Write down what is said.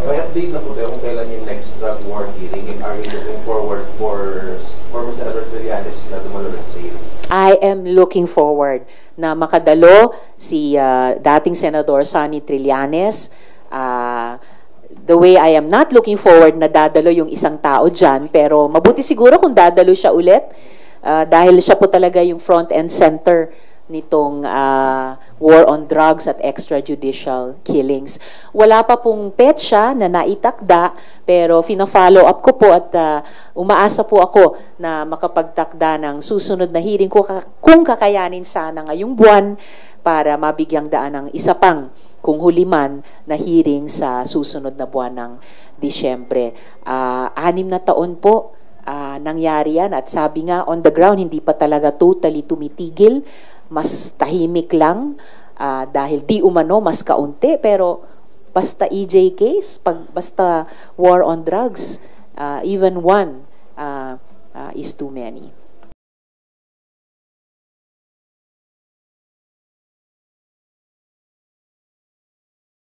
May update na po tayo kung kailan yung next drug war hearing, and are you looking forward for former Senator Trillanes na dumalulat sa hearing? I am looking forward na makadalo si dating Senador Sonny Trillanes. The way I am not looking forward na dadalo yung isang tao dyan, pero mabuti siguro kung dadalo siya ulit dahil siya po talaga yung front and center nitong war on drugs at extrajudicial killings. Wala pa pong petsa na naitakda, pero fina-follow up ko po at umaasa po ako na makapagtakda ng susunod na hearing ko kung kakayanin sana ngayong buwan para mabigyang daan ng isa pang kung huli man na hearing sa susunod na buwan ng Disyembre. 6 na taon po nangyari yan at sabi nga on the ground hindi pa talaga totally tumitigil. Mas tahimik lang dahil di umano mas kaunti, pero basta EJ case, basta war on drugs, even one is too many.